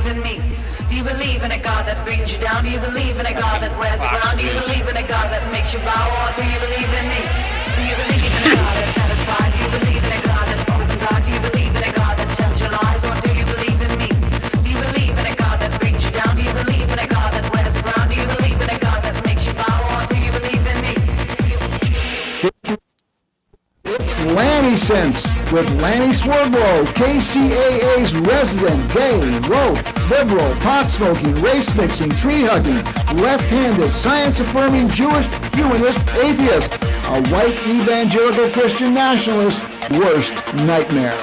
believe in me? Do you believe in a God that brings you down? Do you believe in a God that wears the ground? Do you believe in a God that makes you bow? Or do you believe in me? Do you believe in a God that satisfies? Do you believe in a God that opens eyes? Do you believe in a God that tells you lies? Or do you believe in me? Do you believe in a God that brings you down? Do you believe in a God that wears the ground? Do you believe in a God that makes you bow? Or do you believe in me? It's Lanny Sense with Lanny Swerglo, KCAA's resident gay, woke, liberal, pot-smoking, race-mixing, tree-hugging, left-handed, science-affirming, Jewish, humanist, atheist, a white evangelical Christian nationalist, worst nightmare.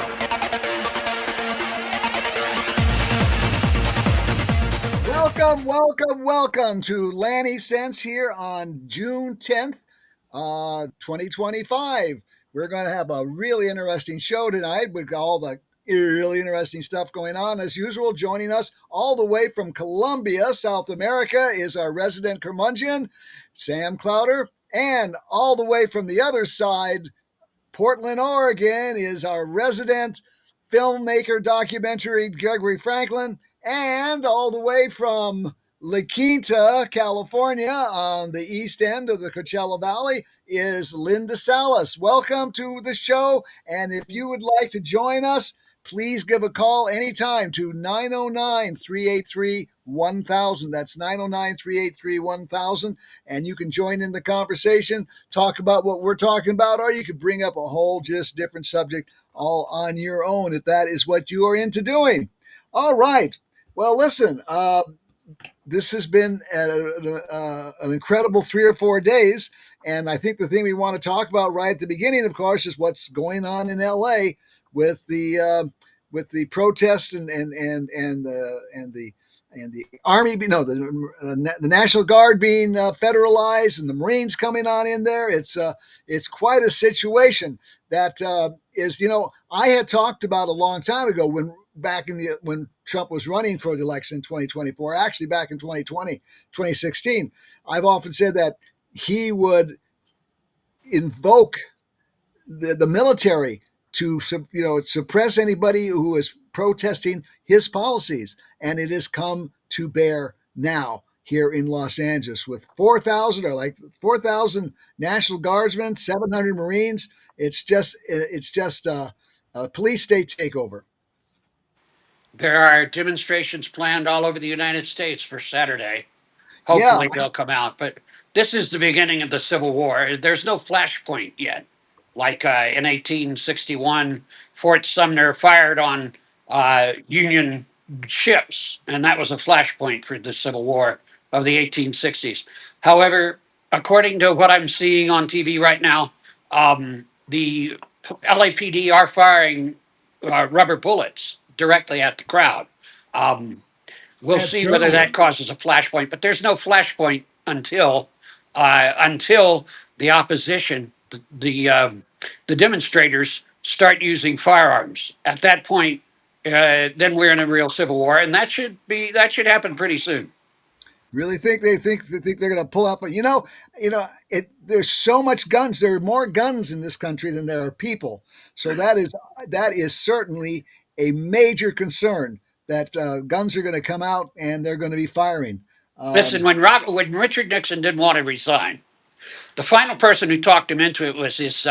Welcome to Lanny Sense here on June 10th, 2025. We're going to have a really interesting show tonight with all the really interesting stuff going on. As usual, joining us all the way from Colombia, South America, is our resident curmudgeon, Sam Clowder. And all the way from the other side, Portland, Oregon, is our resident filmmaker documentary, Gregory Franklin. And all the way from La Quinta, California, on the east end of the Coachella Valley, is Linda Salas. Welcome to the show. And if you would like to join us, please give a call anytime to 909-383-1000. That's 909-383-1000. And you can join in the conversation, talk about what we're talking about, or you could bring up a whole just different subject all on your own if that is what you are into doing. All right. Well, listen, this has been an incredible 3 or 4 days. And I think the thing we want to talk about right at the beginning, of course, is what's going on in LA with the protests and the army, the National Guard being federalized and the Marines coming on in there. It's quite a situation that is, I had talked about a long time ago when Trump was running for the election in 2024, actually back in 2020, 2016. I've often said that he would invoke the military to suppress anybody who is protesting his policies, and it has come to bear now here in Los Angeles with 4,000 National Guardsmen, 700 Marines. It's just a police state takeover. There are demonstrations planned all over the United States for Saturday. Yeah, Hopefully they'll come out. But this is the beginning of the Civil War. There's no flashpoint yet. Like in 1861, Fort Sumner fired on Union ships, and that was a flashpoint for the Civil War of the 1860s. However, according to what I'm seeing on TV right now, the LAPD are firing rubber bullets directly at the crowd. Um, we'll see whether that causes a flashpoint, but there's no flashpoint until the opposition, the demonstrators, start using firearms. At that point, then we're in a real civil war, and that should happen pretty soon. Really think they think they're going to pull out, but there's so much guns. There are more guns in this country than there are people. So that is certainly a major concern that guns are going to come out and they're going to be firing. Listen, when Richard Nixon didn't want to resign, the final person who talked him into it was his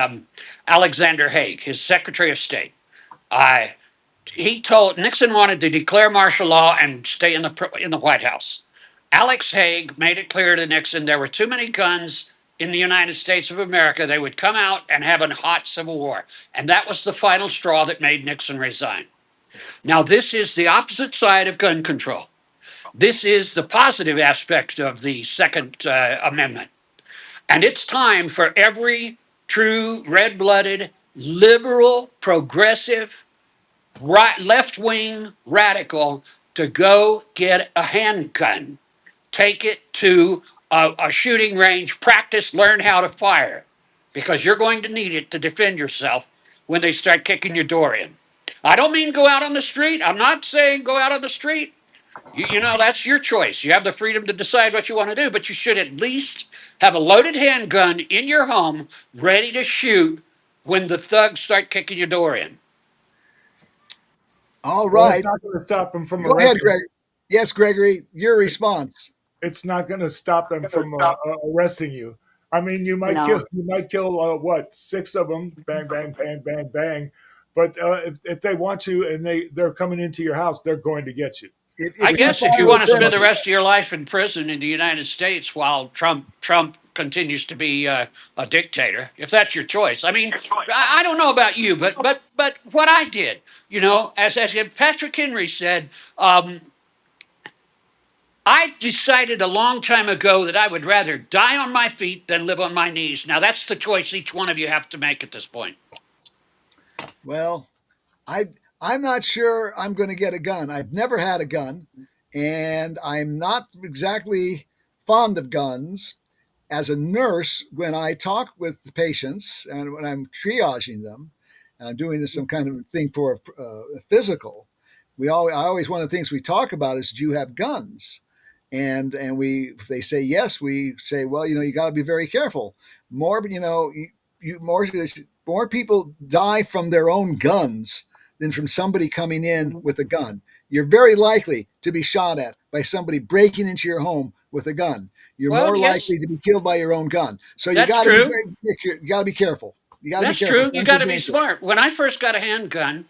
Alexander Haig, his Secretary of State. I He told Nixon wanted to declare martial law and stay in the White House. Alex Haig made it clear to Nixon there were too many guns in the United States of America. They would come out and have a hot civil war, and that was the final straw that made Nixon resign. Now, this is the opposite side of gun control. This is the positive aspect of the Second Amendment. And it's time for every true red blooded, liberal, progressive, right, left wing radical to go get a handgun, take it to a shooting range, practice, learn how to fire, because you're going to need it to defend yourself when they start kicking your door in. I don't mean go out on the street. I'm not saying go out on the street. That's your choice. You have the freedom to decide what you want to do, but you should at least have a loaded handgun in your home ready to shoot when the thugs start kicking your door in. All right. Well, it's not going to stop them from Go ahead, Greg. Yes, Gregory, your response. It's not going to stop them from arresting you. I mean, No. you might kill what, six of them, bang, bang, bang, bang, bang. But if they want you and they're coming into your house, they're going to get you. I If you guess if you file a want to spend the criminal, rest of your life in prison in the United States while Trump continues to be a dictator, if that's your choice. I mean, I don't know about you, but what I did, as Patrick Henry said, I decided a long time ago that I would rather die on my feet than live on my knees. Now that's the choice each one of you have to make at this point. well, I I'm not sure I'm going to get a gun. I've never had a gun, and I'm not exactly fond of guns. As a nurse, when I talk with the patients and when I'm triaging them, and I'm doing this some kind of thing for a physical, I always one of the things we talk about is, do you have guns? And we if they say yes, we say, well, you got to be very careful. More, more people die from their own guns than from somebody coming in with a gun. You're very likely to be shot at by somebody breaking into your home with a gun. You're Well, more yes, likely to be killed by your own gun. So you that's got to be true. very, you got to be careful. You got to be That's careful. true. You Guns got are to be dangerous. smart. When I first got a handgun,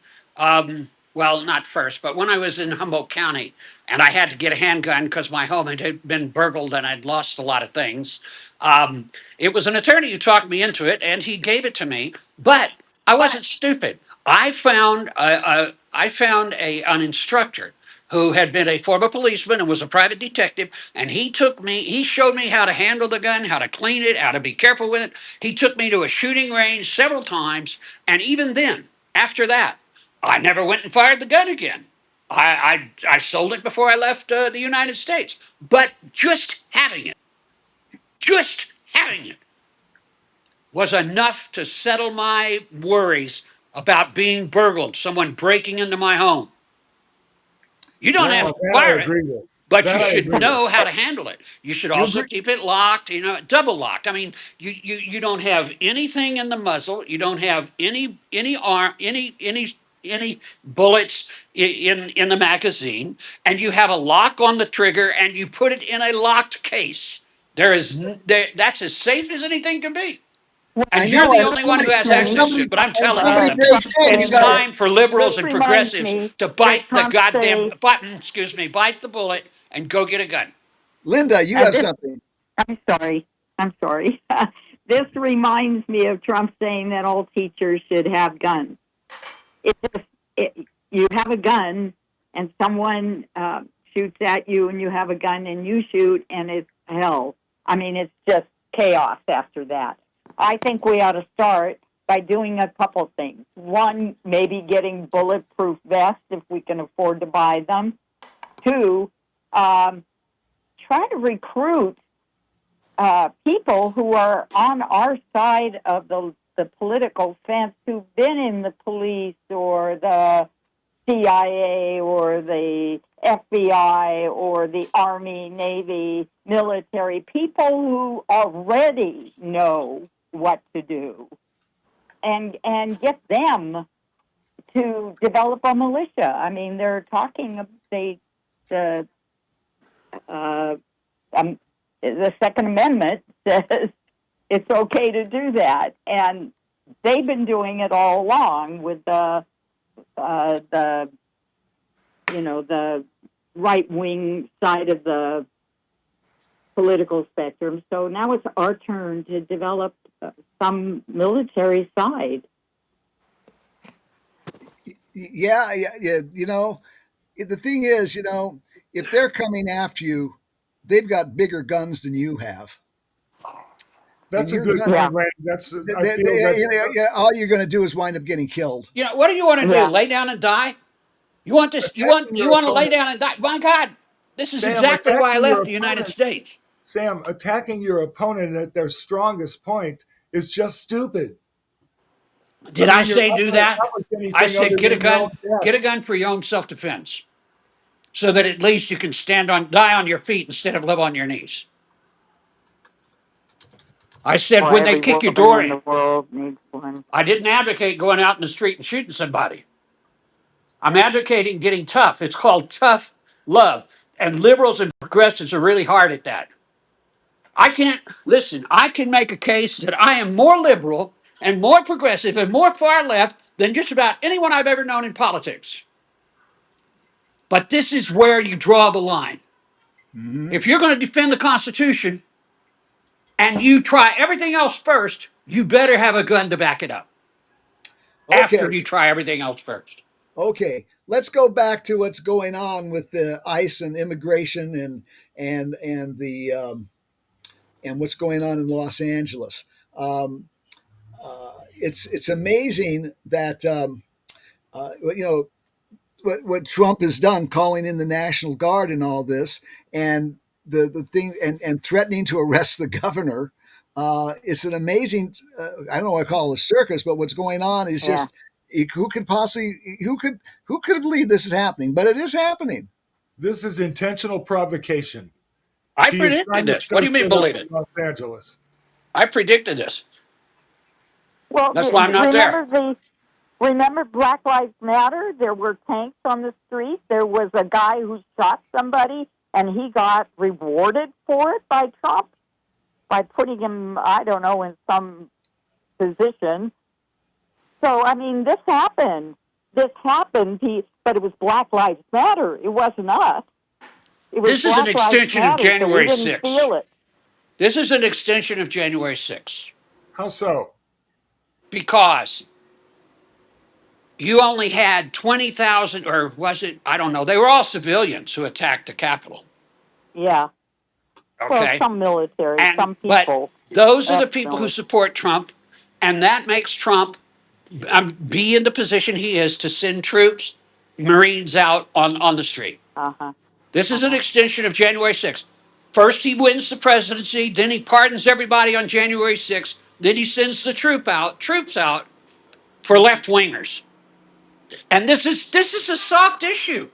well, not first, but when I was in Humboldt County and I had to get a handgun because my home had been burgled and I'd lost a lot of things, it was an attorney who talked me into it and he gave it to me. But I wasn't stupid. I found an instructor who had been a former policeman and was a private detective, and he showed me how to handle the gun, how to clean it, how to be careful with it. He took me to a shooting range several times, and even then, after that, I never went and fired the gun again. I sold it before I left the United States. But just having it was enough to settle my worries about being burgled, someone breaking into my home. You don't have Well, to That I fire it, agree with. but you That I should agree with. know how to handle it. You should You also agree? keep it locked, double locked. I mean, you don't have anything in the muzzle. You don't have any arm any bullets in the magazine, and you have a lock on the trigger, and you put it in a locked case. That's as safe as anything can be. I And know. you're the And only one who has somebody, access to it. But I'm and telling you somebody something. breaks Trump in, you It's got saying to. that time for this liberals and reminds progressives me to that bite the Trump goddamn say, button, excuse me, bite the bullet and go get a gun. Linda, you have this, something. I'm sorry, I'm sorry. This reminds me of Trump saying that all teachers should have guns. It just, you have a gun and someone shoots at you and you have a gun and you shoot and it's hell. I mean, it's just chaos after that. I think we ought to start by doing a couple things. One, maybe getting bulletproof vests if we can afford to buy them. Two, um, try to recruit people who are on our side of the political fence who've been in the police or the CIA or the FBI or the Army, Navy, military, people who already know what to do and get them to develop a militia. I mean, they're talking the uh, um, the Second Amendment says it's okay to do that, and they've been doing it all along with the the right wing side of the political spectrum. So now it's our turn to develop some military side. Yeah. The thing is, if they're coming after you, they've got bigger guns than you have, and That's a your good gun. Yeah, point, Randy. I feel that All you're going to do is wind up getting killed. What do you want to do? yeah. Lay down and die? You want this? You want attacking you your want to lay opponent, down and die? My God, this is Sam, exactly why I attacking your left the United opponent, States. Sam, attacking your opponent at their strongest point is just stupid. I Did I mean, you're say not do going to that? accomplish I anything said other get a than your own gun, get a death. gun for your own self-defense, so that at least you can die on your feet instead of live on your knees. I said Well, when they every kick your woman door in in. the world needs one. I didn't advocate going out in the street and shooting somebody. I'm advocating getting tough. It's called tough love. And liberals and progressives are really hard at that. I can't listen. I can make a case that I am more liberal and more progressive and more far left than just about anyone I've ever known in politics. But this is where you draw the line. Mm-hmm. If you're going to defend the Constitution and you try everything else first, you better have a gun to back it up Okay. after you try everything else first. Okay, let's go back to what's going on with the ICE and immigration and the and what's going on in Los Angeles. Um, it's amazing that you know what Trump has done, calling in the National Guard and all this, and the thing and threatening to arrest the governor. It's an amazing. I don't know what I call it a circus, but what's going on is Yeah. just who could possibly who could believe this is happening, but it is happening. This is intentional provocation. I He is predicted trying to this. What stir do you mean, shit up believe in it? Los Angeles. I predicted this. Well, That's why I'm not there. remember Black Lives Matter? There were tanks on the street. There was a guy who shot somebody, and he got rewarded for it by Trump by putting him, I don't know, in some position. So, I mean, this happened. But it was Black Lives Matter. It wasn't us. It was This is an Black Lives extension of Matter, so we January didn't 6th. feel it. This is an extension of January 6th How so? because you only had 20,000, or was it? I don't know. They were all civilians who attacked the Capitol. Yeah. Well, Okay. some military, some But people. those are the people who Ex-military. support Trump, and that makes Trump be in the position he is to send troops, Marines out on the street. Uh-huh. This is an Uh-huh. extension of January 6th. First, he wins the presidency, then he pardons everybody on January 6th, then he sends the troops out for left wingers. And this is a soft issue.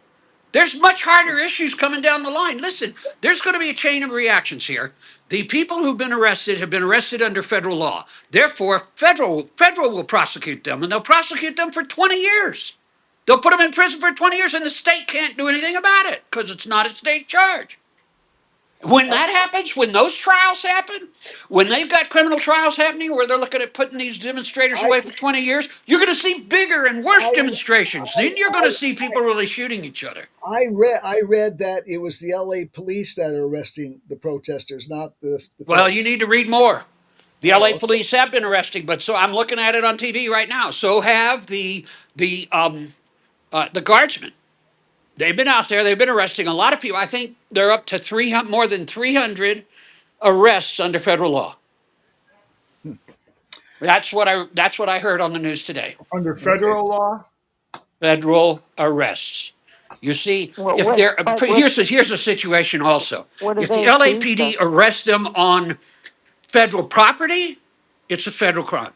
There's much harder issues coming down the line. Listen, there's going to be a chain of reactions here. The people who've been arrested have been arrested under federal law. Therefore, federal will prosecute them, and they'll prosecute them for 20 years. They'll put them in prison for 20 years, and the state can't do anything about it because it's not a state charge. When that happens, when those trials happen, when they've got criminal trials happening where they're looking at putting these demonstrators I away for 20 years, you're going to see bigger and worse I demonstrations. Then you're going I, to see people really shooting each other. I read that it was the L.A. police that are arresting the protesters, not the Well, you feds. need to read more. The LA Oh, police have been arresting, but so I'm looking at it on TV right now. So have the guardsmen. They've been out there. They've been arresting a lot of people. I think they're up to 300, more than 300 arrests under federal law. That's what I heard on the news today. Under okay. federal law? Federal arrests. You see, Well, if what, they're but here's a situation also. what do If the they accuse LAPD them? arrests them on federal property, it's a federal crime.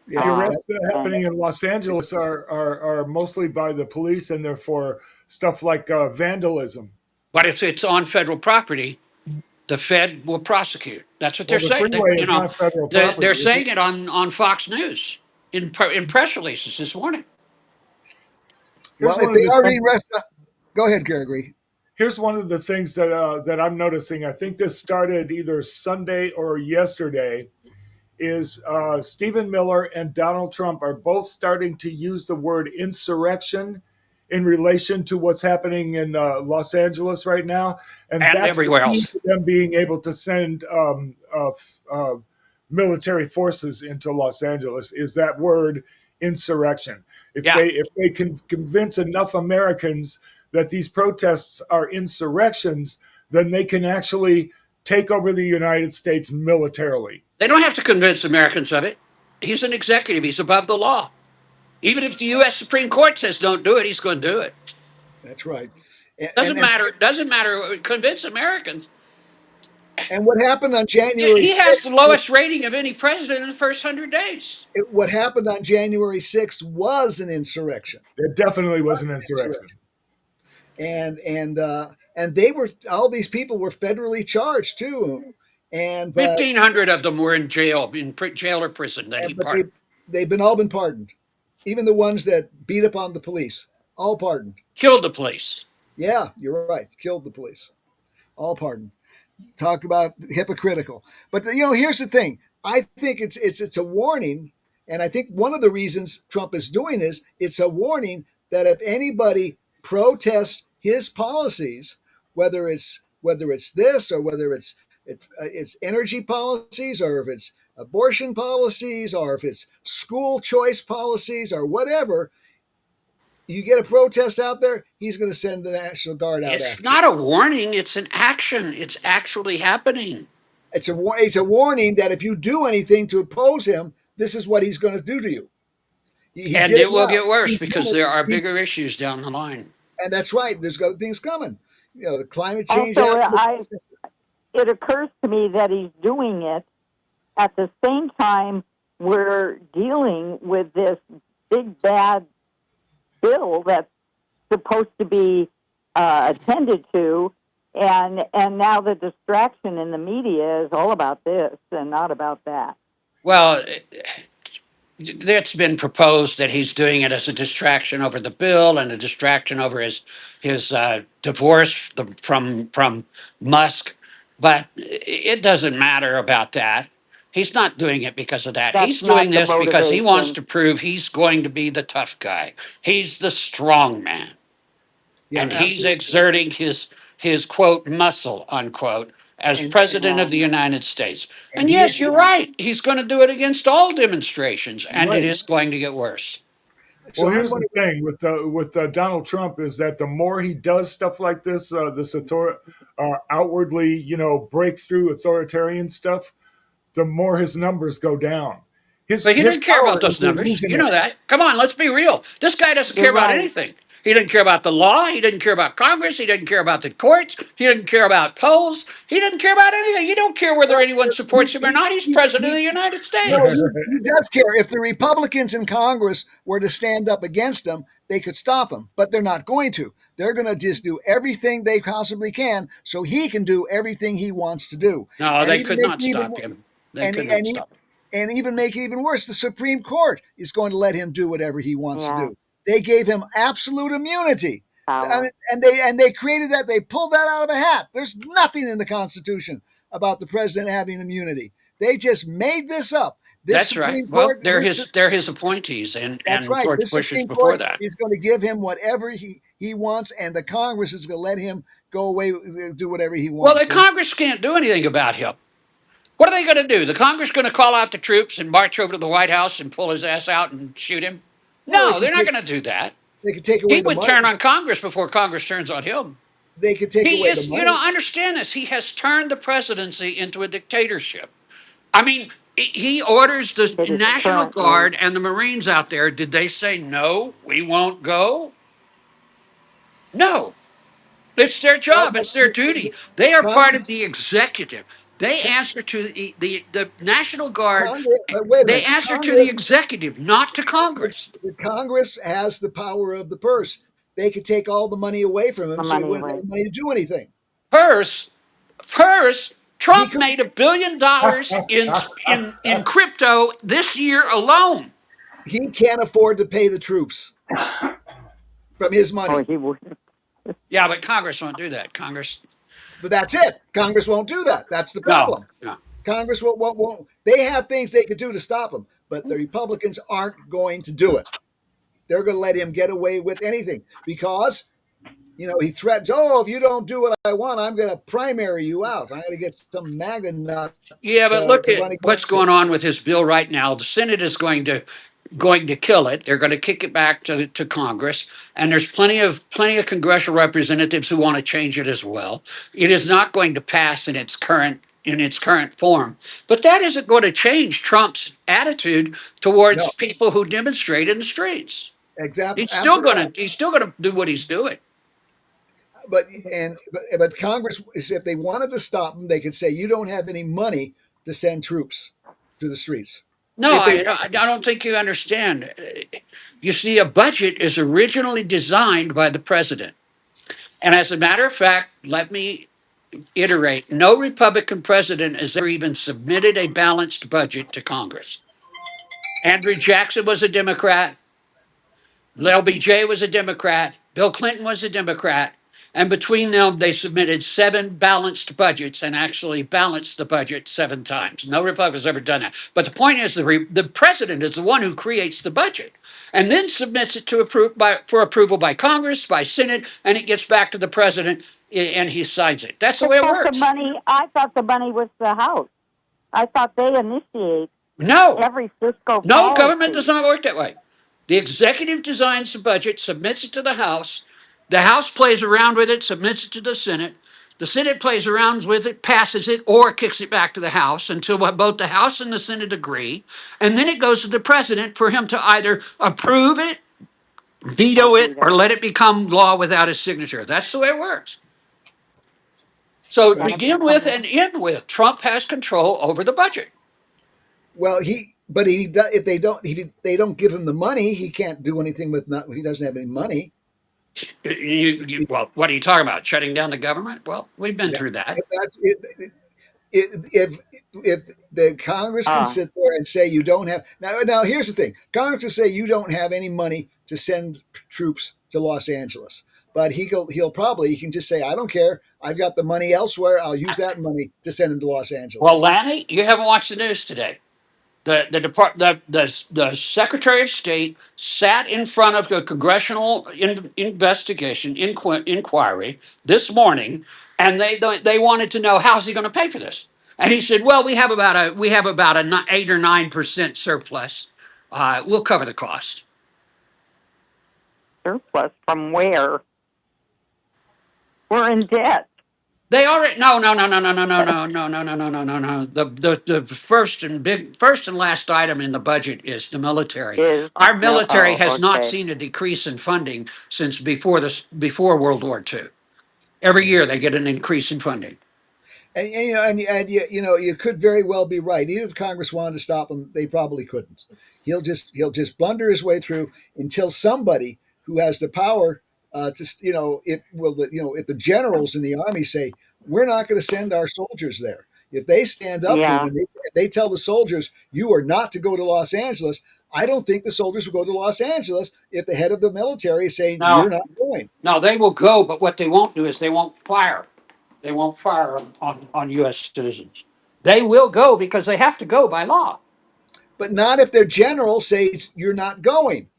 The Yeah, arrests that, that are happening in Los Angeles are mostly by the police, and they're for stuff like vandalism. But if it's on federal property, the Fed will prosecute. That's what Well, they're the saying. freeway is not federal property, They're is it? saying it on Fox News in press releases this morning. Here's well, if one of they the are things, being arrested, go ahead, Gregory. here's one of the things that I'm noticing. I think this started either Sunday or yesterday. Is Stephen Miller and Donald Trump are both starting to use the word insurrection in relation to what's happening in Los Angeles right now, and And that's the everywhere key else. to them being able to send uh, military forces into Los Angeles. Is that word insurrection? Yeah. If they can convince enough Americans that these protests are insurrections, then they can actually take over the United States militarily. They don't have to convince Americans of it. He's an executive. He's above the law. Even if the U.S. Supreme Court says don't do it, he's going to do it. That's right. And Doesn't and matter. Doesn't matter. Convince Americans. and what happened on January He has the 6th? lowest rating of any president in the first 100 days. What happened on January 6th was an insurrection. It definitely was Was an an insurrection. insurrection. And they were all these people were federally charged too, and but 1,500 of them were in jail, jail or prison that he but they pardoned. they've been all been pardoned, even the ones that beat up on the police. All pardoned. Killed the police. Yeah, you're right. Killed the police. All pardoned. Talk about hypocritical. But here's the thing. I think it's a warning, and I think one of the reasons Trump is doing is it's a warning that if anybody protests his policies, whether it's this or whether it's energy policies or if it's abortion policies or if it's school choice policies or whatever, you get a protest out there, he's going to send the National Guard out It's after you. not a warning, it's an action. It's actually happening. It's a warning that if you do anything to oppose him, this is what he's going to do to you. He And did it it will now. get worse He's done because it. there are bigger issues down the line. And that's right. There's got things coming. The climate change. Also, it occurs to me that he's doing it at the same time we're dealing with this big bad bill that's supposed to be attended to, and now the distraction in the media is all about this and not about that. Well, it's been proposed that he's doing it as a distraction over the bill and a distraction over his divorce from Musk, but it doesn't matter about that. He's not doing it because of that. That's He's doing not the this because he wants motivation. to prove he's going to be the tough guy. He's the strong man, Yeah, and he's absolutely. exerting his quote muscle unquote as And president Yeah. of the United States. and And he yes, you're right. He's going to do it against all demonstrations, and it right. is going to get worse. So Well, I'm here's going the thing with Donald Trump is that the more he does stuff like this outwardly, breakthrough authoritarian stuff, the more his numbers go down. His But he his didn't care about power is those numbers. losing You it. know that. Come on, let's be real. This guy doesn't You're care about right. anything. He didn't care about the law. He didn't care about Congress. He didn't care about the courts. He didn't care about polls. He didn't care about anything. He don't care whether well, anyone he, supports him or he, not. He's he, president of he, the United no, States. he does care. If the Republicans in Congress were to stand up against him, they could stop him, but they're not going to. They're going to just do everything they possibly can so he can do everything he wants to do, No, and they even could make not it even stop him. They and could not and stop him. and even make it even worse. The Supreme Court is going to let him do whatever he wants to Yeah. do. They gave him absolute immunity. Power. And they created that. They pulled that out of the hat. There's nothing in the Constitution about the president having immunity. They just made this up. This That's right. Supreme Well, Court, they're his appointees, that's and right. George This Bush's Supreme before Court that. is going to give him whatever he wants, and the Congress is going to let him go away, do whatever he Well, the wants. And Congress can't do anything about him. What are they going to do? The Congress going to call out the troops and march over to the White House and pull his ass out and shoot him? well, No, they're not going to do that. they could take He away the would money. turn on Congress before Congress turns on him. They could take He away the is, money. understand this. He has turned the presidency into a dictatorship. I mean, he orders the It is National currently. Guard and the Marines out there. Did they say, no, we won't go? No. It's their Well, job. but It's their duty. They are part of Congress, the executive. They answer to the National Guard. but wait a They minute. answer to the executive, not to Congress. The Congress has the power of the purse. They could take all the money away from him, The so he money wouldn't away. have money to do anything. Purse, purse. He Trump could. made $1 billion in crypto this year alone. He can't afford to pay the troops from his Or money. he would. Yeah, but Congress won't do that. Congress, But that's it. Congress won't do that. That's the no, problem. no. Congress won't. They have things they could do to stop him, but the Republicans aren't going to do it. They're going to let him get away with anything because he threatens, oh, if you don't do what I want, I'm going to primary you out. I'm going to get some MAGA nut Yeah, but look to at run what's against me. going on with his bill right now. The Senate is going to kill it. They're going to kick it back to Congress, and there's plenty of congressional representatives who want to change it as well. It is not going to pass in its current form, but that isn't going to change Trump's attitude No, towards people who demonstrate in the streets. exactly, He's still absolutely going right. to he's still going to do what he's doing. But Congress, if they wanted to stop him, they could say you don't have any money to send troops to the streets. No, If they I don't think you understand. You see, a budget is originally designed by the president. And as a matter of fact, let me iterate, no Republican president has ever even submitted a balanced budget to Congress. Andrew Jackson was a Democrat. LBJ was a Democrat. Bill Clinton was a Democrat. And between them, they submitted 7 balanced budgets and actually balanced the budget 7 times. No Republican's ever done that. But the point is, the president is the one who creates the budget and then submits it for approval by Congress, by Senate, and it gets back to the president and he signs it. That's the way it works. I thought the money was the House. I thought they initiate No, every fiscal no, government does policy. not work that way. The executive designs the budget, submits it to the House. The House plays around with it, submits it to the Senate. The Senate plays around with it, passes it, or kicks it back to the House until both the House and the Senate agree. And then it goes to the president for him to either approve it, Or veto it, or veto. let it become law without his signature. That's the way it works. So And it begin with becomes and end with, Trump has control over the budget. Well, if they don't give him the money, he can't do anything with not. He doesn't have any money. Well, what are you talking about? Shutting down the government? Well, we've been Yeah. through that. If that's if the Congress can uh, sit there and say you don't have now here's the thing. Congress can say you don't have any money to send troops to Los Angeles, but he can just say I don't care. I've got the money elsewhere. I'll use that money to send them to Los Well, Angeles. Lanny, you haven't watched the news today. The Secretary of State sat in front of a congressional inquiry this morning, and they wanted to know how's he going to pay for this. And he said, "Well, we have about a 8 or 9% surplus. We'll cover the cost." surplus from where? We're in debt. They already no. The first and last item in the budget is the military. Is Our no. military Oh, has not okay. seen a decrease in funding since before World War II. Every year they get an increase in funding. And you could very well be right. Even if Congress wanted to stop him, they probably couldn't. He'll just blunder his way through until somebody who has the power if the generals in the army say we're not going to send our soldiers there. If they stand up to him Yeah. and they tell the soldiers you are not to go to Los Angeles, I don't think the soldiers will go to Los Angeles if the head of the military is saying you're Now, not going. now they will go, but what they won't do is they won't fire. They won't fire on U.S. citizens. They will go because they have to go by law. But not if their general says you're not going.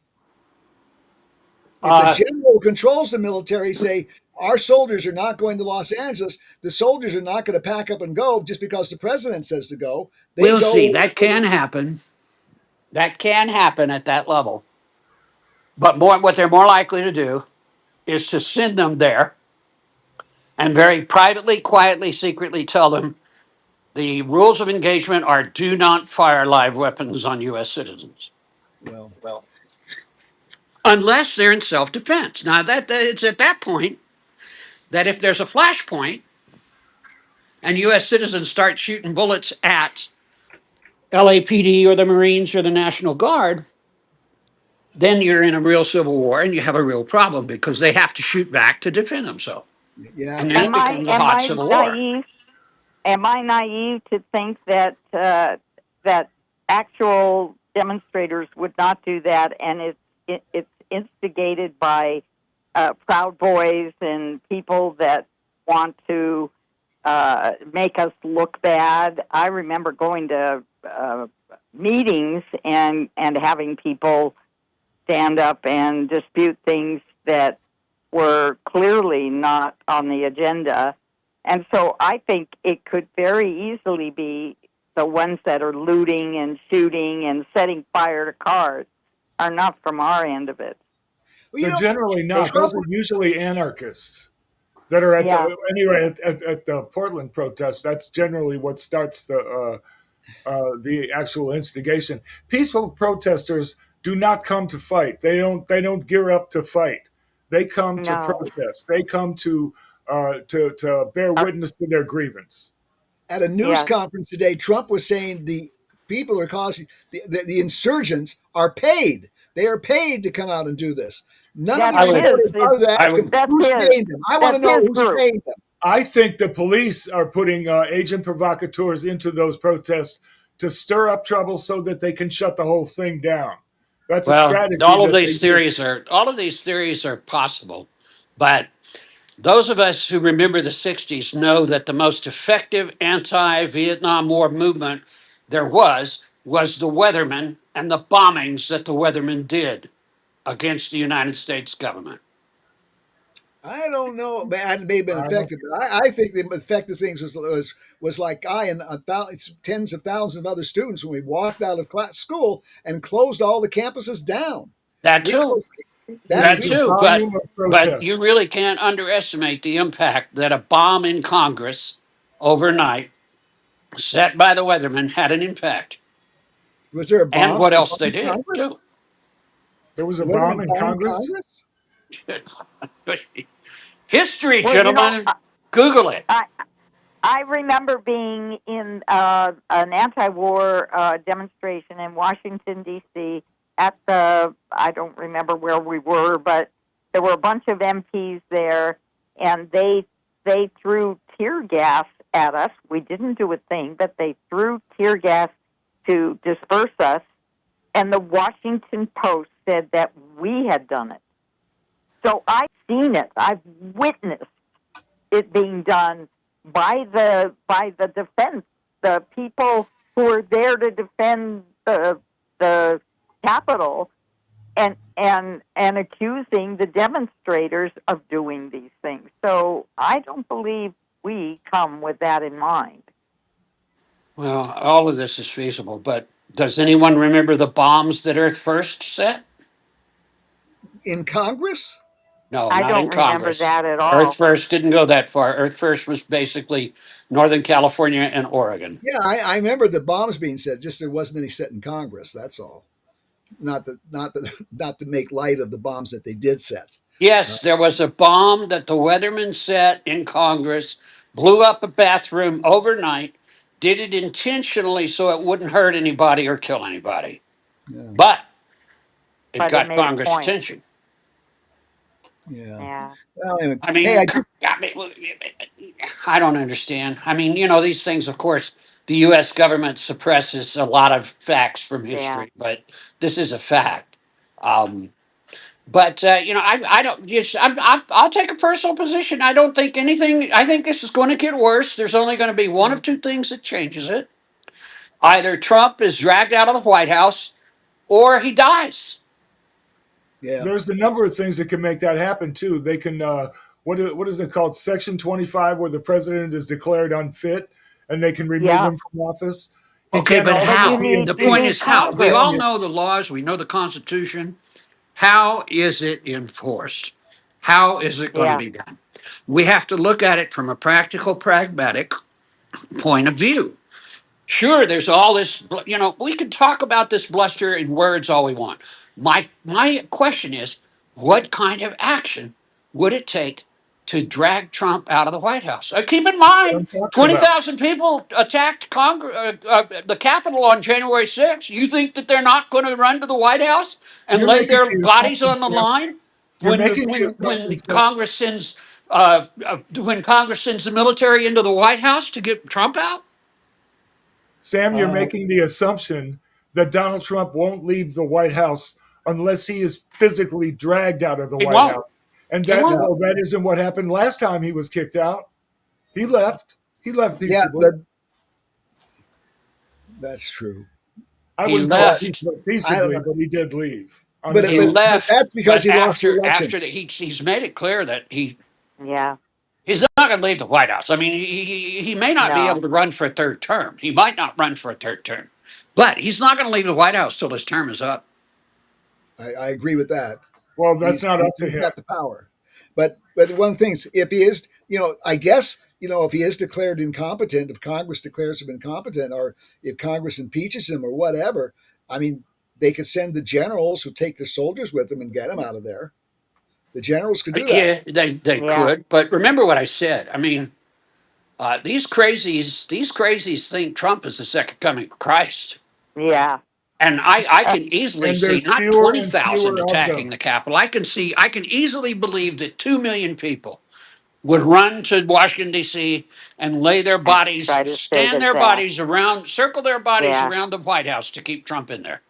If the Uh, general who controls the military say our soldiers are not going to Los Angeles, the soldiers are not going to pack up and go just because the president says to go. They we'll see. go. That can happen. That can happen at that level. But what they're more likely to do is to send them there and very privately, quietly, secretly tell them the rules of engagement are do not fire live weapons on U.S. citizens Well, unless they're in self defense. Now, it's at that point that if there's a flashpoint and U.S. citizens start shooting bullets at LAPD or the Marines or the National Guard, then you're in a real civil war and you have a real problem because they have to shoot back to defend themselves. yeah, And then it Am I becomes a am hot I civil war. naive? Am I naive to think that that actual demonstrators would not do that, and it's instigated by Proud Boys and people that want to make us look bad? I remember going to meetings and having people stand up and dispute things that were clearly not on the agenda. And so I think it could very easily be the ones that are looting and shooting and setting fire to cars are not from our end of it. well, They're generally not. Trump. Those are usually anarchists that are at Yeah. the anyway at the Portland protest. That's generally what starts the actual instigation. Peaceful protesters do not come to fight. They don't gear up to fight. They come to No. protest. They come to bear Uh, witness to their grievance. At a news yes. conference today, Trump was saying the people are causing the insurgents are paid. They are paid to come out and do this. None of That's the I would, his. reporters bothered to I ask him would, That's who's his. paying them. I want to That's know his who's group. paying them. I think the police are putting agent provocateurs into those protests to stir up trouble so that they can shut the whole thing down. That's a Well, strategy that they use. all of these theories are possible, but those of us who remember the 60s know that the most effective anti-Vietnam War movement there was the Weathermen and the bombings that the Weathermen did against the United States government. I don't know. It may have been I don't, effective, but I think the effective things was like I and tens of thousands of other students when we walked out of school and closed all the campuses down. That We too. closed it that That was a we too, but volume of but protest. you really can't underestimate the impact that a bomb in Congress overnight set by the weathermen had an impact. was there a And bomb what else they in did Congress? too. There was a The weathermen bomb in bombed Congress. Congress. History, Well, gentlemen. Google it. I I remember being in an anti-war demonstration in Washington D.C. at the I don't remember where we were, but there were a bunch of MPs there, and they threw tear gas at us. We didn't do a thing, but they threw tear gas to disperse us. And the Washington Post said that we had done it. So I've seen it. I've witnessed it being done by the defense, the people who are there to defend the Capitol, and accusing the demonstrators of doing these things. So I don't believe we come with that in mind. Well, all of this is feasible, but does anyone remember the bombs that Earth First set? In Congress? No, I not don't in remember Congress. that at Earth all. First didn't go that far. Earth First was basically Northern California and Oregon. Yeah, I remember the bombs being set. Just there wasn't any set in Congress. That's all. Not to make light of the bombs that they did set. Yes, there was a bomb that the weathermen set in Congress, blew up a bathroom overnight, did it intentionally so it wouldn't hurt anybody or kill anybody. Yeah, But it But it got made a Congress point. attention. yeah. Yeah. Well, anyway, I hey, mean, I don't understand. I mean, these things, of course, the U.S. government suppresses a lot of facts from Yeah. history, but this is a fact. Um, but I don't. Yes, I'll take a personal position. I don't think anything. I think this is going to get worse. There's only going to be one of two things that changes it. Either Trump is dragged out of the White House, or he dies. yeah, There's a number of things that can make that happen too. They can what is it called? Section 25, where the president is declared unfit, and they can remove Yeah. him from office. He Okay, can't but also But how? be The you point need is how. We Congress. all impeached. know the laws. We know the Constitution. How is it enforced? How is it going to Yeah. be done? We have to look at it from a practical, pragmatic point of view. Sure, there's all this, we can talk about this bluster in words all we want. My question is, what kind of action would it take to drag Trump out of the White House? Keep in What mind, I'm talking about. 20,000 people attacked the Capitol on January 6th. You think that they're not going to run to the White House and You're lay making their the bodies assumption, on the Sam. line You're when the making the when assumption, Sam. Congress sends the military into the White House to get Trump out? Sam, you're uh, making the assumption that Donald Trump won't leave the White House unless he is physically dragged out of the He White won't. House. And He won't. no, that isn't what happened last time he was kicked out. He left. He left yeah, peaceably. that's true. I He wouldn't call it But left. I don't peaceably, know. but he did leave But He but unescorted. but left. that's because But he lost the election. after that, he's made it clear that Yeah. he's not going to leave the White House. I mean, he may not be able No. to run for a third term. He might not run for a third term, but he's not going to leave the White House till his term is up. I agree with that. Well, that's not up to He's him. got the power. But one thing, if he is, I guess, if he is declared incompetent, if Congress declares him incompetent, or if Congress impeaches him or whatever, I mean, they could send the generals who take their soldiers with them and get him out of there. The generals could do that. Yeah, they Yeah. could, but remember what I said. I mean, these crazies think Trump is the second coming of Christ. Yeah. And I can easily And see there's not fewer and 20,000 fewer of attacking them. the Capitol. I can easily believe that 2 million people would run to Washington, D.C. and lay their And bodies, try to save stand his their ass. bodies around, circle their bodies Yeah. around the White House to keep Trump in there.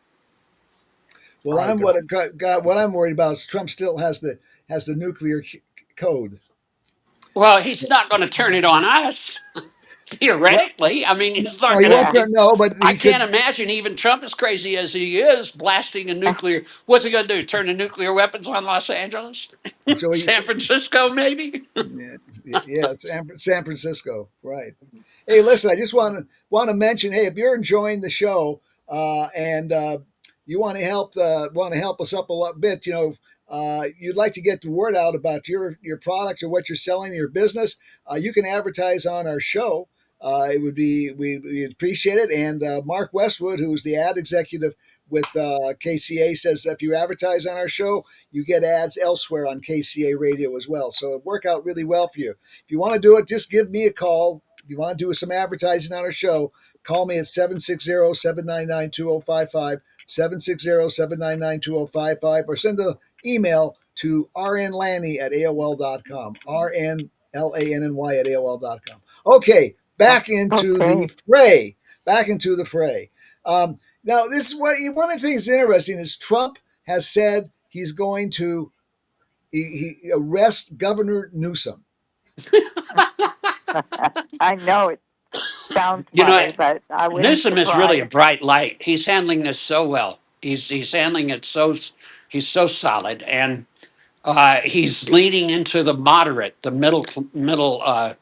Well, I I'm don't. what I'm worried about is Trump still has the nuclear code. Well, he's not going to turn it on us. Well, Theoretically, I mean, he's no, not he going won't Yeah. to. turn. No, but I he can't could. imagine even Trump, as crazy as he is, blasting a nuclear. What's he going to do? Turn the nuclear weapons on Los Angeles, So he, San Francisco, maybe? yeah, yeah, it's San Francisco, right? Hey, listen, I just want to mention, hey, if you're enjoying the show and you want to help us up a lot bit, you'd like to get the word out about your products or what you're selling in your business, you can advertise on our show. It would be we appreciate it. And Mark Westwood, who's the ad executive with KCA, says if you advertise on our show, you get ads elsewhere on KCA radio as well. So it work out really well for you. If you want to do it, just give me a call. If you want to do some advertising on our show, call me at 760-799-2055, 760-799-2055, or send an email to rnlanny at AOL.com, rnlanny at AOL.com. Okay, back into the Okay. fray. Back into the fray. Now, this is one of the things that's interesting is Trump has said he's going to he arrest Governor Newsom. I know it sounds You know, funny, but I wouldn't Newsom is really a surprise. bright light. He's handling this so well. He's handling it so. He's so solid, and he's leaning into the moderate, the middle of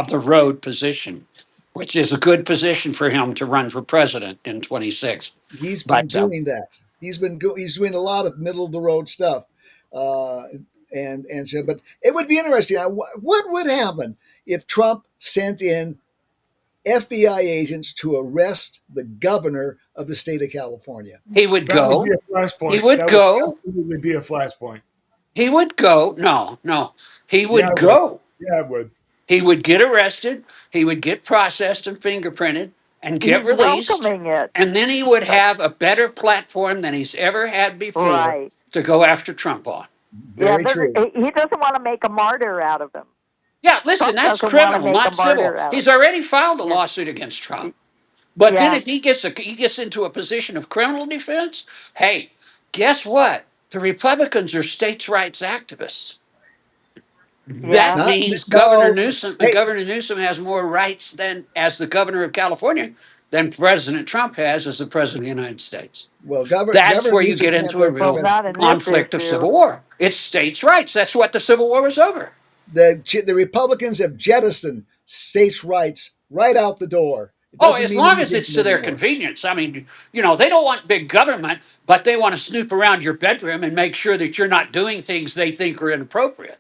the road position, which is a good position for him to run for president in 26. He's been But doing that. He's doing a lot of middle of the road stuff, uh, and so. But it would be interesting. What would happen if Trump sent in FBI agents to arrest the governor of the state of California? he would That would be go. a He flashpoint. would That would go. absolutely be a flashpoint. He would go. No, no. He Yeah, would it would. go. Yeah, it would. He would get arrested. He would get processed and fingerprinted and He's get released. welcoming it. And then he would have a better platform than he's ever had before Right. to go after Trump on. Yeah, Very true. he doesn't want to make a martyr out of him. Yeah, listen, Trump that's doesn't want to criminal, make a not civil. martyr out of He's him. already filed a Yeah. lawsuit against Trump. But then Yeah. if he gets into a position of criminal defense, hey, guess what? The Republicans are states' rights activists. That Yeah. Not means no. Hey, Governor Newsom has more rights than as the governor of California than President Trump has as the president of the United States. well, That's Governor where you Newsom get can't into a run for Well, real president. not in this conflict of issue. civil war. It's states' rights. That's what the Civil War was over. The Republicans have jettisoned states' rights right out the door. It Oh, doesn't as mean long as it's anything to their anymore. convenience. I mean, they don't want big government, but they want to snoop around your bedroom and make sure that you're not doing things they think are inappropriate.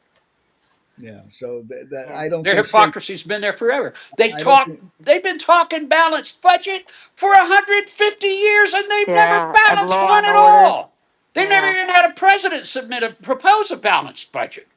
Yeah, so Yeah. I don't Their think state. hypocrisy's been there forever. I don't think. They've been talking balanced budget for 150 years and they've never Yeah. And balanced law one and at order. all. They've never Yeah. even had a president propose a balanced budget.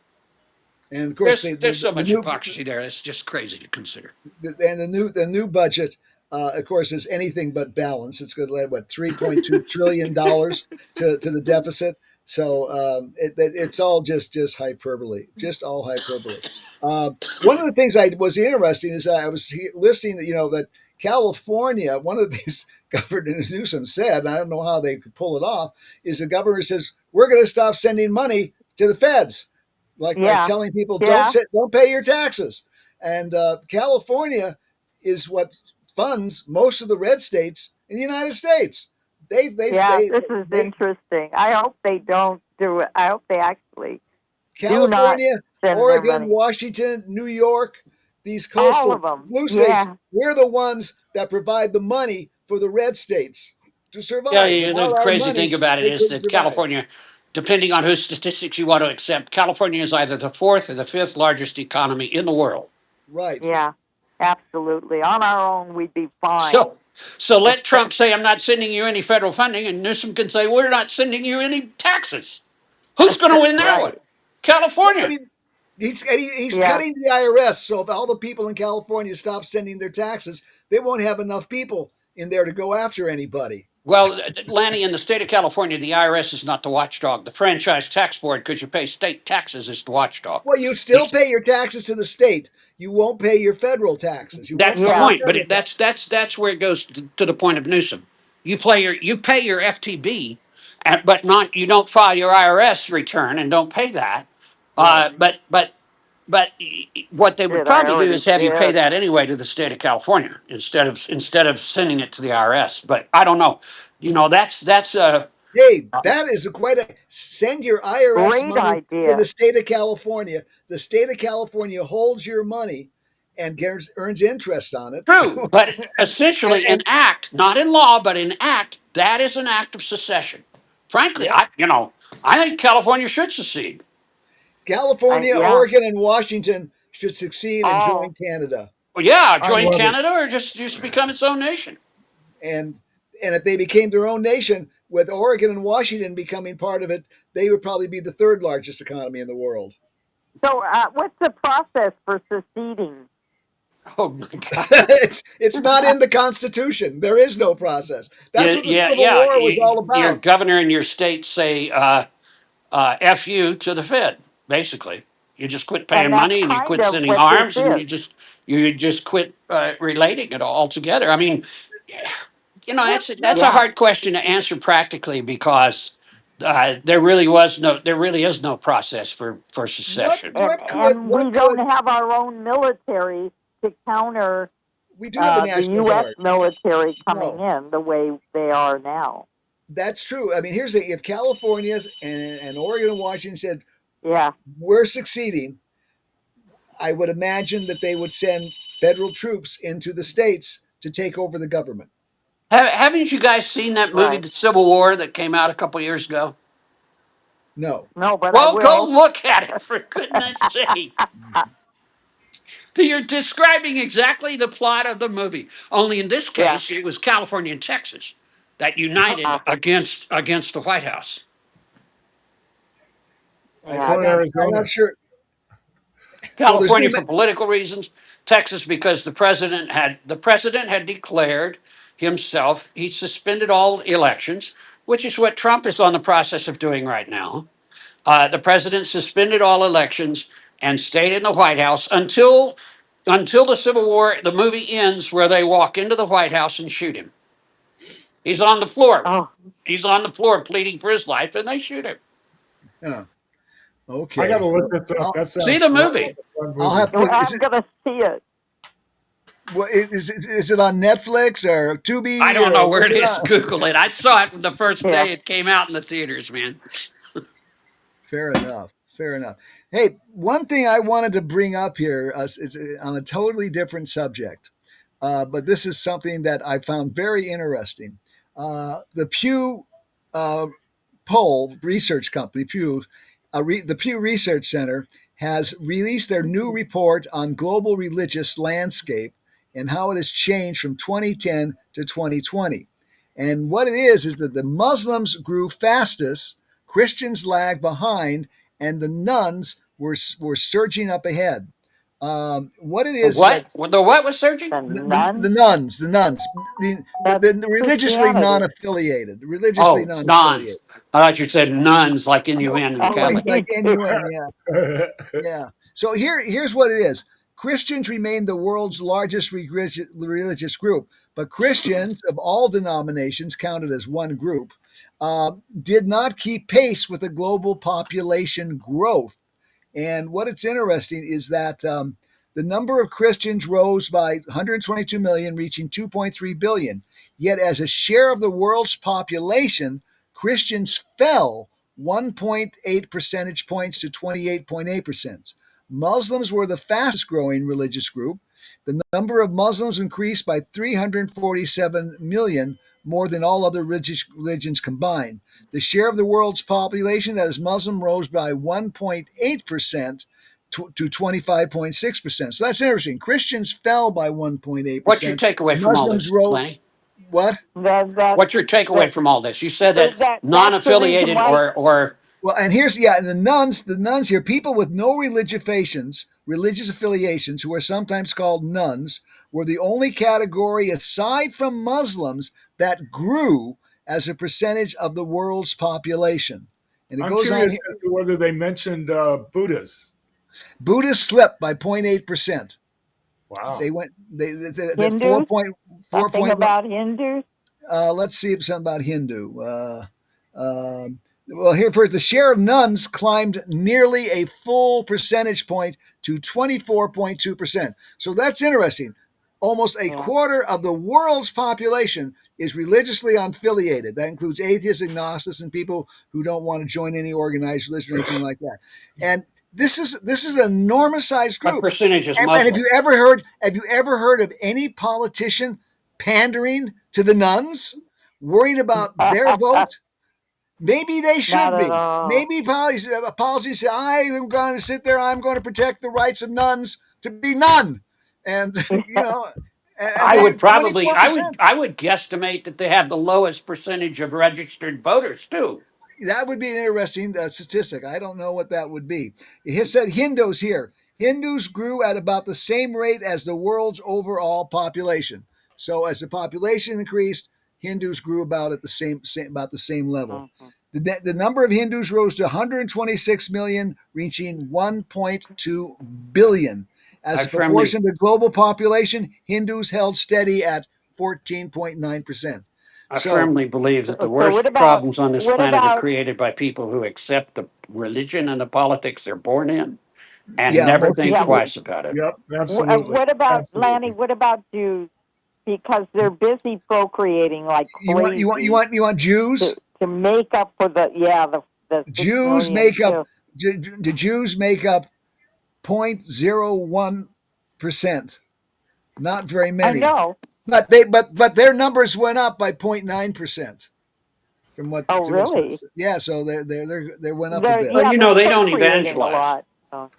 And of course, There's so the much new hypocrisy there. It's just crazy to consider. the new budget, of course, is anything but balanced. It's going to add what $3.2 trillion to the deficit. So it's all just hyperbole, just all hyperbole. One of the things I was interesting is I was listening, that California, one of these Governor Newsom said, and I don't know how they could pull it off, is the governor says we're going to stop sending money to the feds, like by Yeah. telling people Yeah. don't pay your taxes. And California is what funds most of the red states in the United States. They they Yeah. they This is they interesting. I hope they don't do it. I hope they actually do not California, send their Oregon, money. Washington, New York, these All coastal of them. blue states, Yeah. we're the ones that provide the money for the red states to Yeah, survive. yeah, the Without our crazy money, thing about it they is couldn't that survive. California, depending on whose statistics you want to accept, California is either the fourth or the fifth largest economy in the world. Right. Yeah. Absolutely. On our own, we'd be fine. So, so let Trump say, I'm not sending you any federal funding, and Newsom can say, we're not sending you any taxes. Who's going to win that one? Right. Well, I California. mean, he's Yeah. cutting the IRS. So if all the people in California stop sending their taxes, they won't have enough people in there to go after anybody. Well, Lanny, in the state of California, the IRS is not the watchdog. The franchise tax board, because you pay state taxes, is the watchdog. Well, you still It's- pay your taxes to the state. You won't pay your federal taxes. You won't That's the pay your Yeah. point. But federal taxes. that's where it goes to the point of Newsom. You pay your FTB, but not you don't file your IRS return and don't pay that. Right. But what they would Shit, I probably do already is have you pay did. that anyway to the state of California instead of sending it to the IRS. But I don't know. That's Hey, that is quite a send your IRS Great money to the idea. state of California. The state of California holds your money and earns interest on it. true. But essentially, in And act, not in law, but in act, that is an act of secession. Frankly, yep, I think California should secede. California, Yeah. Oregon, and Washington should succeed and Oh, join Canada. Well, yeah, I join love it. Canada or just become its own nation. And and if they became their own nation, with Oregon and Washington becoming part of it, they would probably be the third largest economy in the world. so what's the process for seceding? Oh my God. It's not in the Constitution. There is no process. That's Yeah, what the yeah, Civil yeah. War was all Your about. governor in your state say "f you" to the Fed. Basically, you just quit paying And that's money and you kind quit of sending what this arms and is. you just quit relating it all together. I mean, What that's what a Yeah. hard question to answer practically because there really is no process for secession. And what we don't could have our own military to counter we do have a the National U.S. Guard? military coming No, in the way they are now. that's true. I mean, here's the if California and Oregon and Washington said Yeah. we're succeeding, I would imagine that they would send federal troops into the states to take over the government. Haven't you guys seen that movie, Right. The Civil War, that came out a couple years ago? No. No, but I Well, go will. look at it for goodness sake. You're describing exactly the plot of the movie. Only in this Yeah. case, it was California and Texas that united Uh, against the White House. yeah. I'm Or not. I'm Arizona. not sure. Well, there's California no. for political reasons, Texas because the president had declared himself he suspended all elections, which is what Trump is on the process of doing right now. The president suspended all elections and stayed in the White House until the Civil War. The movie ends where they walk into the White House and shoot him. He's on the floor. Oh, He's on the floor pleading for his life, and they shoot him. Huh. I got Okay. to look Well, this up. That See sounds the right like movie. a fun I'll movie. have to. Is I'm it? gonna see it. What is it on Netflix or I Tubi don't or know where what's it it is. on? Google it. I saw it the first Yeah. day it came out in the theaters, man. Fair enough. Fair enough. Hey, one thing I wanted to bring up here is on a totally different subject, but this is something that I found very interesting. The Pew uh, poll research company, the Pew Research Center, has released their new report on global religious landscape and how it has changed from 2010 to 2020. And what it is that the Muslims grew fastest, Christians lagged behind, and the nuns were surging up ahead. What it The is that what? The what was surging? The the nun. nuns, That's the religiously Christianity. non-affiliated, religiously Oh, non-affiliated. nuns. I thought you said nuns like N-U-N in Oh, Like Catholic. me like too. NUN, yeah, yeah. So here's what it is. Christians remain the world's largest religious group, but Christians of all denominations, counted as one group, did not keep pace with the global population growth. And what it's interesting is that the number of Christians rose by 122 million, reaching 2.3 billion. Yet, as a share of the world's population, Christians fell 1.8 percentage points to 28.8%. Muslims were the fastest growing religious group. The number of Muslims increased by 347 million, more than all other religions combined. The share of the world's population that is Muslim rose by 1.8% to 25.6%. So that's interesting. Christians fell by What's your 1.8%. takeaway from all Muslims this, rose, Lenny? what? That What's your takeaway that from all this? You said that that's the reason non-affiliated why. or Well, and here's and the nuns here, people with no religious affiliations, who are sometimes called nuns, were the only category aside from Muslims that grew as a percentage of the world's population. And it I'm goes on curious here. as to whether they mentioned Buddhists. Buddhists slipped by 0.8%. Wow. They went they Hindus. 4.1. Something about Hindus. Let's see if something about Hindu. Well, here for the share of nuns climbed nearly a full percentage point to 24.2%. So that's interesting. Almost a Yeah. quarter of the world's population is religiously unaffiliated. That includes atheists, agnostics, and people who don't want to join any organized religion or anything like that. And this is an enormous sized What group. percentage is And Muslim? have you ever heard of any politician pandering to the nuns, worrying about their vote? Maybe they Not should at be. all. Maybe policies say, I am going to sit there, I'm going to protect the rights of nuns to be none. And, and I they, would probably, 24%. I would guesstimate that they have the lowest percentage of registered voters too. That would be an interesting statistic. I don't know what that would be. It said Hindus here. Hindus grew at about the same rate as the world's overall population. So as the population increased, Hindus grew about at the same level. Mhm. The number of Hindus rose to 126 million, reaching 1.2 billion. As I a firmly, proportion of the global population, Hindus held steady at 14.9%. I So firmly believe that the So worst problems on this what planet are about created by people who accept the religion and the politics they're born in and yeah, never most think yeah? people do. twice about it. Yep, absolutely. What about Lanny? Absolutely. What about Jews? Because they're busy procreating like crazy You want Jews? to make up for the six Jews million make up too. the Jews make up 0.01%. Not very I many. know. But their numbers went up by 0.9% from what Oh, was really? yeah, so they went up a bit. Well, They're they don't procreating a evangelize. lot. So,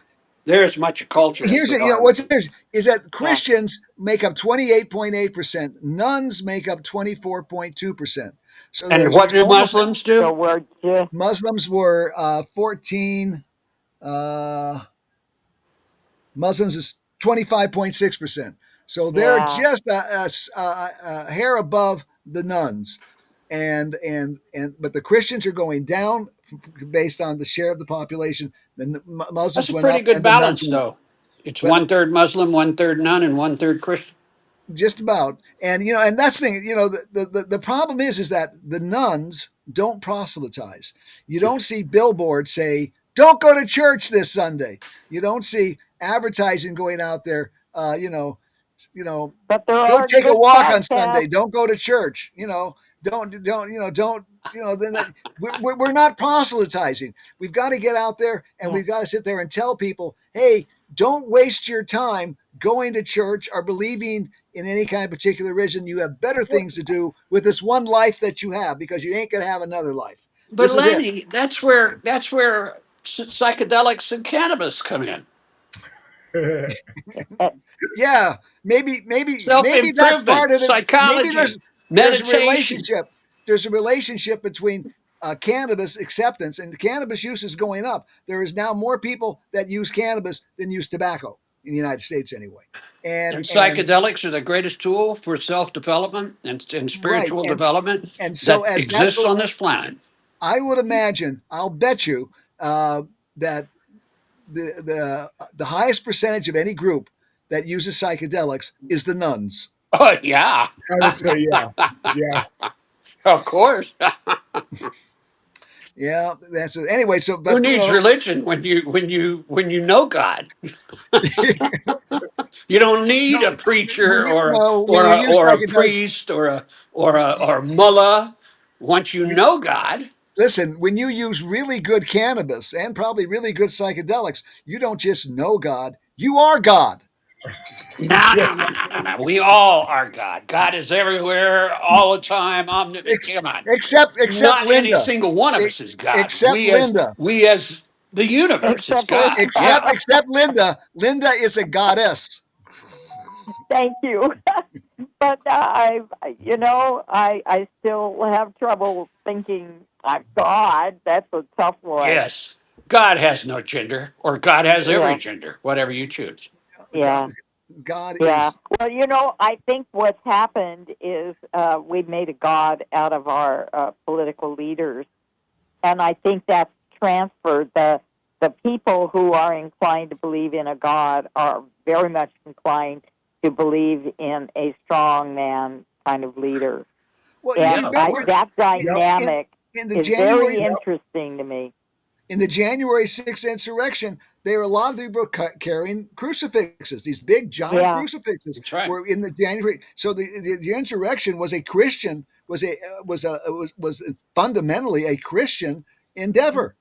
They're as much a culture as Here's they are what's religion. interesting is that yeah. Christians make up 28.8%, nuns make up 24.2%. So And there's what do almost Muslims So do? we're just Muslims were 14 uh, Muslims is 25.6%. So they're yeah. just a hair above the nuns. And but the Christians are going down based on the share of the population. The That's Muslims a went pretty up good and the nuns balance, went up. though. It's But one third Muslim, one third nun, and one third Christian. just about. And and that's the thing, the problem is that the nuns don't proselytize. You don't see billboards say, don't go to church this Sunday. You don't see advertising going out there, you know, But there go are take a good walk on podcasts. Sunday. Don't go to church. Don't. Then we're not proselytizing. We've got to get out there and Yeah. we've got to sit there and tell people, hey, don't waste your time going to church or believing in any kind of particular religion. You have better things to do with this one life that you have because you ain't going to have another life. But This is it. Lanny, that's where psychedelics and cannabis come in. Uh, Yeah, Self maybe that's improvement, part of it. Maybe psychology, there's a meditation. relationship. There's a relationship between cannabis acceptance and cannabis use is going up. There is now more people that use cannabis than use tobacco in the United States, anyway. And And psychedelics are the greatest tool for self development and right, spiritual development and so that as that exists goes, on this planet. I would imagine. I'll bet you that the highest percentage of any group that uses psychedelics is the nuns. Oh, yeah, I would say, yeah, yeah. of course. Yeah, that's it. Anyway. So, Who but needs religion when you know God? You don't need no, a preacher when you use or a psychedelics, priest or mullah. Once you know God, listen, when you use really good cannabis and probably really good psychedelics, you don't just know God, you are God. no, no, no, no, no, no. We all are God. God is everywhere, all the time. Ex- Come on. except Not any Linda. single one of E- us is God. Except Linda. We as the universe is except Linda. God. Yeah. Except Linda. Linda is a goddess. Thank you. But I still have trouble thinking. God, that's a tough one. Yes. God has no gender, or God has every Yeah, gender, whatever you choose. God, yeah, God yeah. is Well, I think what's happened is we've made a god out of our political leaders, and I think that's transferred. The people who are inclined to believe in a god are very much inclined to believe in a strong man kind of leader. well. You And Yeah, of remember course. that Yep. in dynamic in the is January very interesting to me. in the January 6th insurrection, there were a lot of people carrying crucifixes. These big giant Yeah. crucifixes That's right. were in the January. So the insurrection was a Christian was fundamentally a Christian endeavor.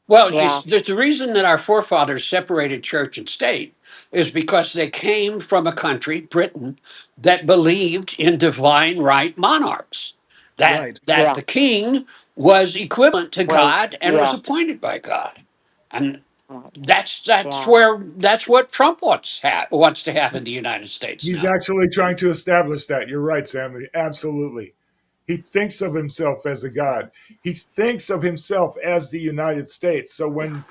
Well, Yeah. there's the reason that our forefathers separated church and state is because they came from a country, Britain, that believed in divine right monarchs. That Right. that Yeah. the king was equivalent to Was God and was yeah. appointed by God. And Right. that's Yeah. where that's what Trump wants to have in the United States He's now. actually trying to establish that. You're right, Sam. Absolutely. He thinks of himself as a god. He thinks of himself as the United States. So when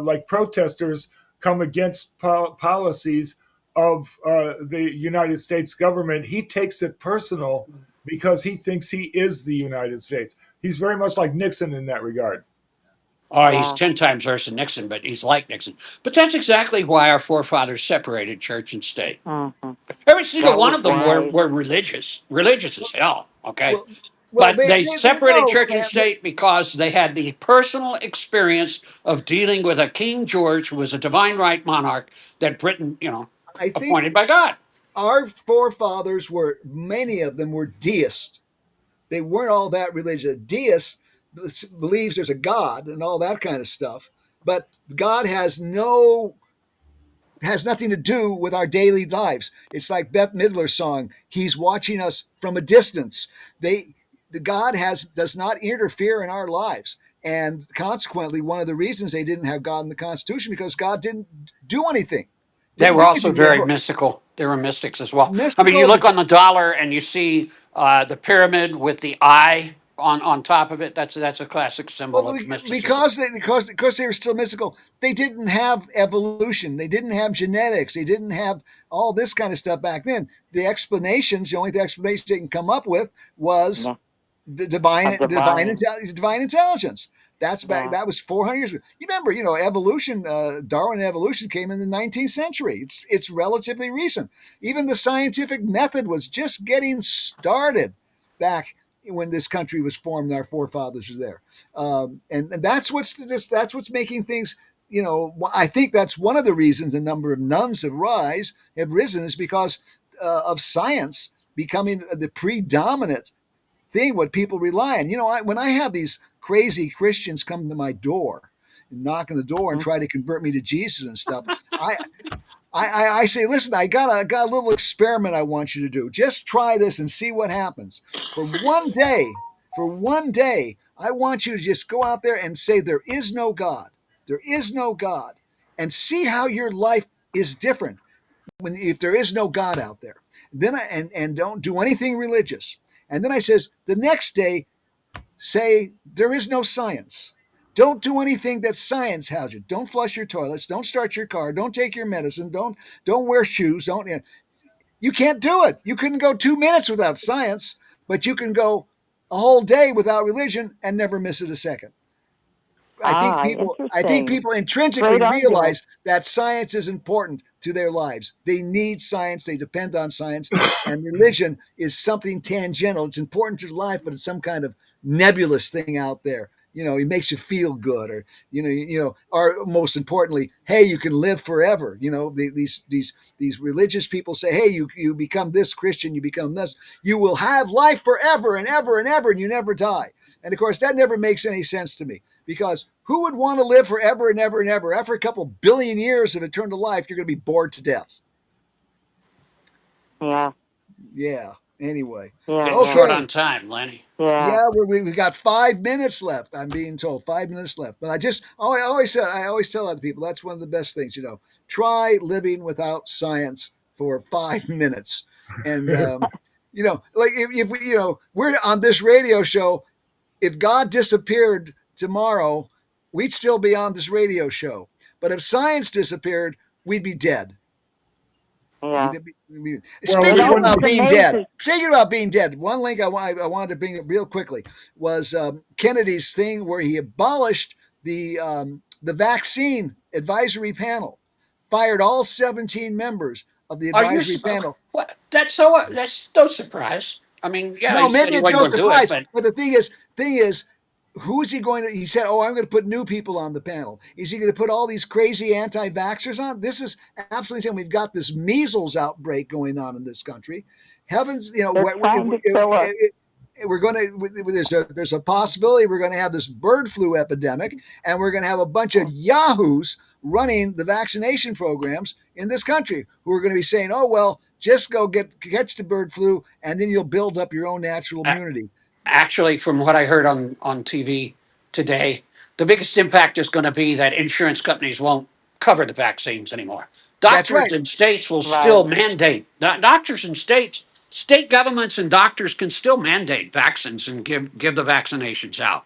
like protesters come against policies of the United States government, he takes it personal because he thinks he is the United States. He's very much like Nixon in that regard. Oh, he's Yeah. 10 times worse than Nixon, but he's like Nixon. But that's exactly why our forefathers separated church and state. Hmm. Every single That one was of them wise. were religious as hell. Okay, Well, well, but they they separated know, church and Sam. state because they had the personal experience of dealing with a King George who was a divine right monarch that Britain, I think appointed by God. our forefathers were many of them were deists. They weren't all that religious. Deist believes there's a God and all that kind of stuff, but God has nothing to do with our daily lives. It's like Beth Midler's song, He's watching us from a distance. The God does not interfere in our lives. And consequently, one of the reasons they didn't have God in the Constitution because God didn't do anything. They Didn't were do also anything. very mystical. They were mystics as well. I mean, you Mystical. look on the dollar and you see the pyramid with the eye on top of it. That's a classic symbol Well, of mysticism. because they were still mystical, they didn't have evolution. They didn't have genetics. They didn't have all this kind of stuff back then. The only explanation they can come up with was Yeah. the A divine. divine intelligence. Yeah. That was 400 years ago. You remember, evolution. Darwin evolution came in the 19th century. It's relatively recent. Even the scientific method was just getting started back when this country was formed. Our forefathers were there, and that's what's making things. I think that's one of the reasons the number of nuns have risen is because of science becoming the predominant thing what people rely on. When I have these crazy Christians come to my door and knock on the door and Mhm. try to convert me to Jesus and stuff, I I say, listen, I got a little experiment I want you to do. Just try this and see what happens. For one day, I want you to just go out there and say there is no God. There is no God. And see how your life is different if there is no God out there. Then and don't do anything religious. And then I says the next day, say there is no science. Don't do anything that science has you. Don't flush your toilets. Don't start your car. Don't take your medicine. Don't wear shoes. Don't you can't do it. You couldn't go 2 minutes without science, but you can go a whole day without religion and never miss it a second. Ah, I think interesting. people intrinsically Great argument. realize that science is important to their lives. They need science, they depend on science, and religion is something tangential. It's important to life, but it's some kind of nebulous thing out there. It makes you feel good, or or most importantly, hey, you can live forever. These religious people say, hey, you become this Christian, you become this, you will have life forever and ever and ever, and you never die. And of course, that never makes any sense to me because who would want to live forever and ever and ever? After a couple billion years of eternal life, you're going to be bored to death. Yeah. Yeah. Anyway. Yeah. Getting Yeah. short Okay. on time, Lenny. Yeah. Yeah, we've got 5 minutes left. I'm being told 5 minutes left. But I always tell other people that's one of the best things. Try living without science for 5 minutes, and like if we, we're on this radio show. If God disappeared tomorrow, we'd still be on this radio show. But if science disappeared, we'd be dead. Yeah. Well, It we Speaking wouldn't always about be. being dead, amazes. one link I wanted to bring up real quickly was Kennedy's thing where he abolished the vaccine advisory panel, fired all 17 members of the Are you advisory panel. what? That's no surprise. I mean, yeah, No, he said maybe he it's wasn't going to Joseph do it, Price. but But the thing is, who is he going to? He said, "Oh, I'm going to put new people on the panel." Is he going to put all these crazy anti-vaxxers on? This is absolutely insane. We've got this measles outbreak going on in this country. Heavens, They're trying to kill us. we're going to. There's a possibility we're going to have this bird flu epidemic, and we're going to have a bunch of yahoos running the vaccination programs in this country who are going to be saying, "Oh well, just go catch the bird flu, and then you'll build up your own natural uh, immunity." actually, from what I heard on TV today, the biggest impact is going to be that insurance companies won't cover the vaccines anymore. That's Doctors right. and states will still Right. mandate. Doctors and states, state governments and doctors can still mandate vaccines and give the vaccinations out.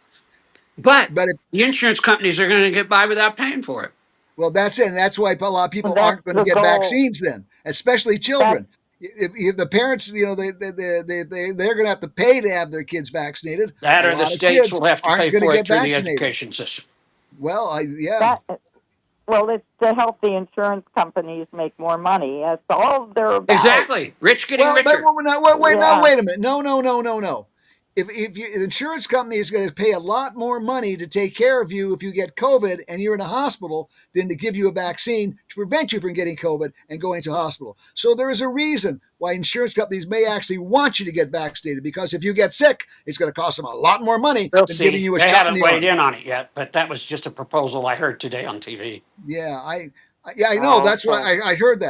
But But the insurance companies are going to get by without paying for it. well, that's it. And that's why a lot of people That's aren't going to the get goal. vaccines then, especially That's children. If the parents, they're going to have to pay to have their kids vaccinated. A That or the lot of states kids will have to aren't pay going to for it get through the vaccinated. education system. Well, yeah. that. Well, it's to help the insurance companies make more money. That's all they're about. Exactly. Rich getting Well, but richer. wait Yeah. a minute. No. If the insurance company is going to pay a lot more money to take care of you if you get COVID and you're in a hospital than to give you a vaccine to prevent you from getting COVID and going to hospital. So there is a reason why insurance companies may actually want you to get vaccinated, because if you get sick, it's going to cost them a lot more money We'll than giving see. you a They shot in haven't the weighed arm. in on it yet, but that was just a proposal I heard today on TV. Yeah, I know. That's what Okay. I heard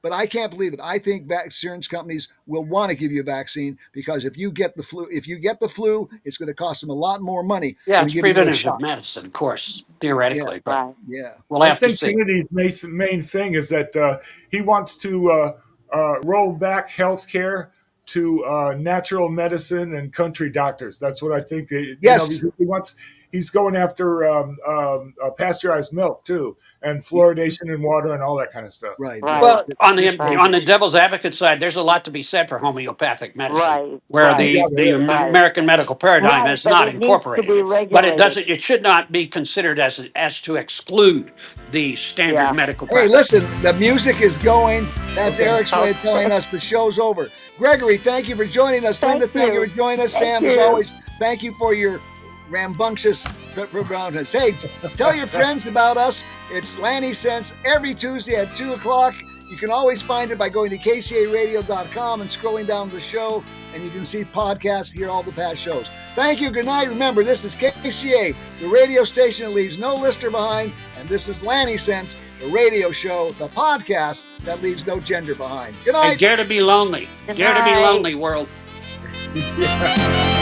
but I can't believe it. I think insurance companies will want to give you a vaccine because if you get the flu, it's going to cost them a lot more money Yeah, than it's giving you a preventative shot. medicine, of course, Yeah, theoretically, but Right. yeah, we'll I have to think see. Kennedy's main thing is that he wants to roll back healthcare to natural medicine and country doctors. That's what I think. yes, He's going after pasteurized milk too, and fluoridation in water and all that kind of stuff. right. Yeah, Right. Well, on just the crazy. devil's advocate side, there's a lot to be said for homeopathic medicine, Right. where Right. Yeah, the there is. Right. American medical paradigm Right. has But not it needs to incorporated be it. But regulated. it should not be considered as to exclude the standard Yeah. medical Hey, practice. listen, the music is going. That's Okay. Eric's way of telling us the show's over. Gregory, thank you for joining us. Thank Linda, thank you you. for joining us. Thank Sam, as you. always, thank you for your rambunctious proudness. Hey, tell your friends about us. It's Lanny Sense every Tuesday at 2 o'clock. You can always find it by going to kcaradio.com and scrolling down the show, and you can see podcasts, hear all the past shows. Thank you. Good night. Remember, this is KCA, the radio station that leaves no listener behind, and this is Lanny Sense, the radio show, the podcast that leaves no gender behind. Good And night. dare to be lonely. Good Dare to be night. lonely, world. Yeah.